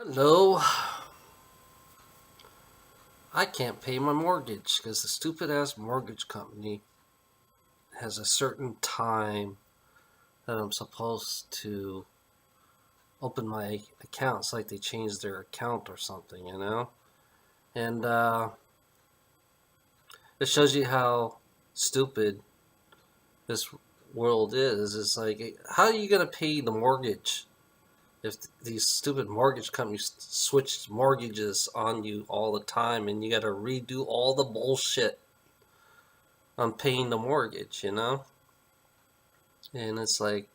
Hello. I can't pay my mortgage because the stupid ass mortgage company has a certain time that I'm supposed to open my accounts, like they changed their account or something. And it shows you how stupid this world is. It's like, how are you going to pay the mortgage if these stupid mortgage companies switch mortgages on you all the time and you got to redo all the bullshit on paying the mortgage? And it's like,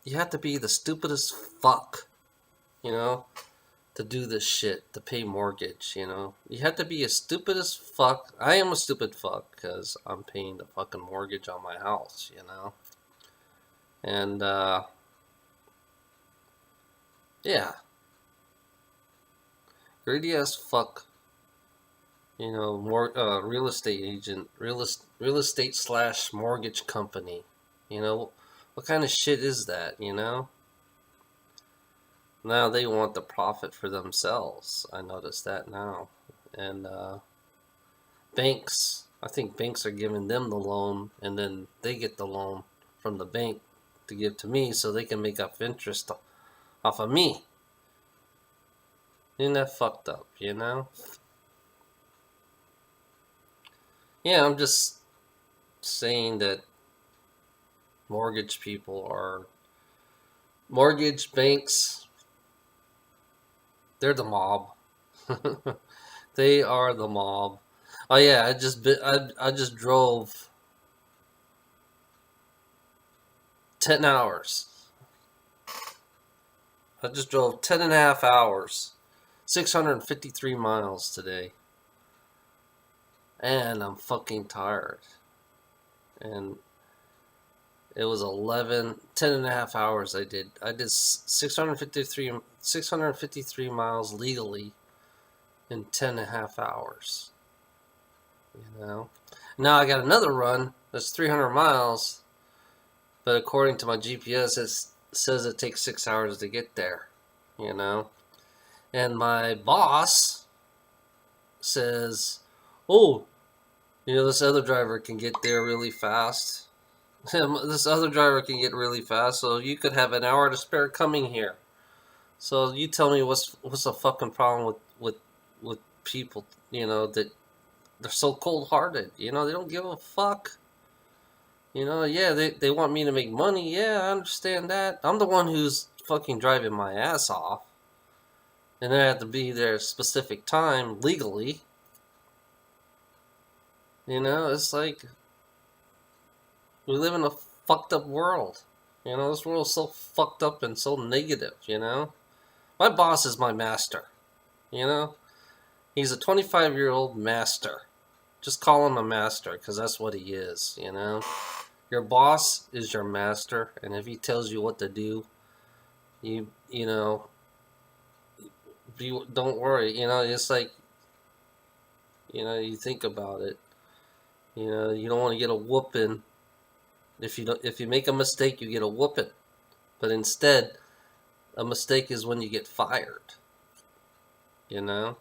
you have to be the stupidest fuck, you know, to do this shit, to pay mortgage. You have to be a stupidest fuck. I am a stupid fuck because I'm paying the fucking mortgage on my house. And, yeah, greedy as fuck, real estate agent, real estate slash mortgage company. You know, what kind of shit is that? Now they want the profit for themselves. I notice that now. And banks, I think banks are giving them the loan, and then they get the loan from the bank to give to me so they can make up interest off of me. Isn't that fucked up? Yeah, I'm just saying that mortgage people are mortgage banks, they're the mob. They are the mob. Oh yeah, I just drove 10 hours. I just drove 10 and a half hours, 653 miles today. And I'm fucking tired. And it was 10 and a half hours I did. I did 653 miles legally in 10 and a half hours. You know? Now I got another run that's 300 miles, but according to my GPS, it says it takes 6 hours to get there. You know? And my boss says, oh, this other driver can get there really fast. This other driver can get really fast, so you could have an hour to spare coming here. So you tell me what's the fucking problem with people, that they're so cold hearted. They don't give a fuck. Yeah, they want me to make money. Yeah, I understand that. I'm the one who's fucking driving my ass off. And I have to be there at a specific time legally. It's like we live in a fucked up world. This world is so fucked up and so negative. My boss is my master. You know? He's a 25-year-old master. Just call him a master because that's what he is. Your boss is your master, and if he tells you what to do, you know, don't worry. It's like, you think about it. You don't want to get a whooping. If you make a mistake, you get a whooping. But instead, a mistake is when you get fired. You know?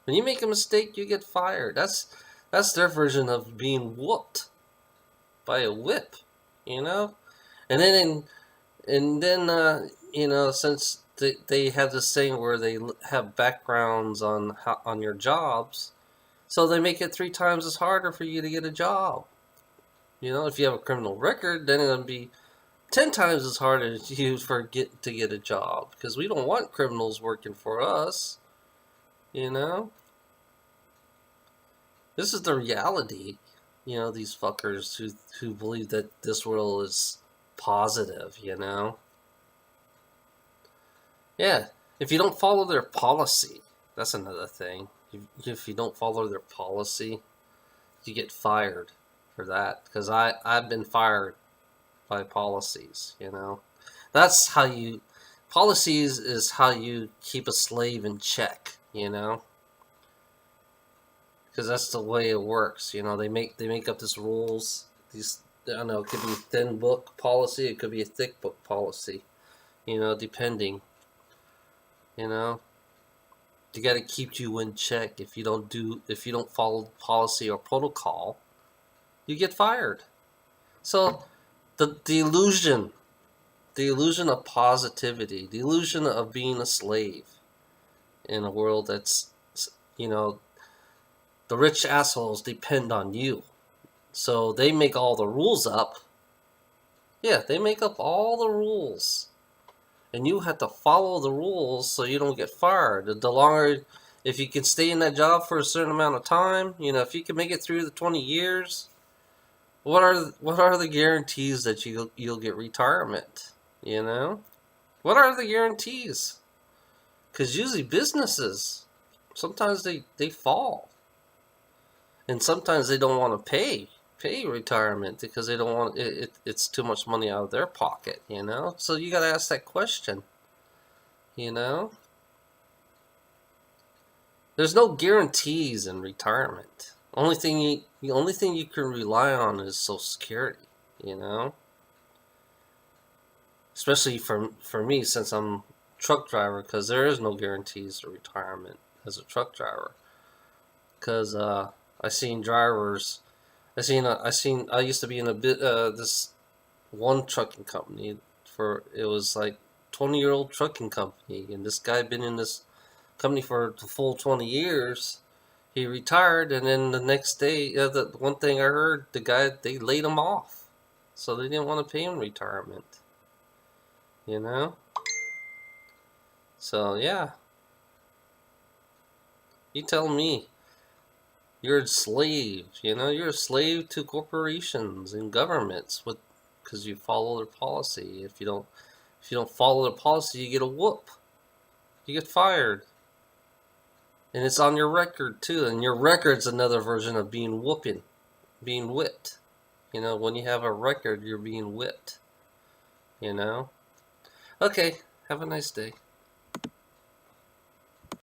When you make a mistake, you get fired. That's their version of being whooped by a whip. You know? And then since they have this thing where they have backgrounds on your jobs, so they make it 3 times as harder for you to get a job. If you have a criminal record, then it'll be 10 times as hard as you to get a job because we don't want criminals working for us. You know, this is the reality. These fuckers who believe that this world is positive. Yeah, if you don't follow their policy, that's another thing. If you don't follow their policy, you get fired for that. Because I've been fired by policies. That's how policies is how you keep a slave in check. Because that's the way it works. They make up these rules. I don't know. It could be a thin book policy. It could be a thick book policy. You know, depending. You know, they got to keep you in check. If you don't follow the policy or protocol, you get fired. So the illusion of positivity, the illusion of being a slave in a world that's, you know, the rich assholes depend on you. So they make all the rules up. Yeah, they make up all the rules. And you have to follow the rules so you don't get fired. The longer, if you can stay in that job for a certain amount of time, you know, if you can make it through the 20 years, what are the guarantees that you'll get retirement? You know, what are the guarantees? Because usually businesses, sometimes they fall, and sometimes they don't want to pay retirement because they don't want it's too much money out of their pocket. You know, so you got to ask that question. You know, there's no guarantees in retirement. The only thing you can rely on is Social Security. You know, especially for me, since I'm a truck driver, because there is no guarantees of retirement as a truck driver. Because I seen drivers, I used to be in this one trucking company it was like 20-year-old trucking company, and this guy had been in this company for the full 20 years. He retired, and then the next day, the one thing I heard, they laid him off, so they didn't want to pay him retirement. You know? So yeah, you tell me. You're a slave, you know. You're a slave to corporations and governments because you follow their policy. If you don't follow their policy, you get a whoop. You get fired. And it's on your record too. And your record's another version of being whipped. You know, when you have a record, you're being whipped. You know? Okay, have a nice day.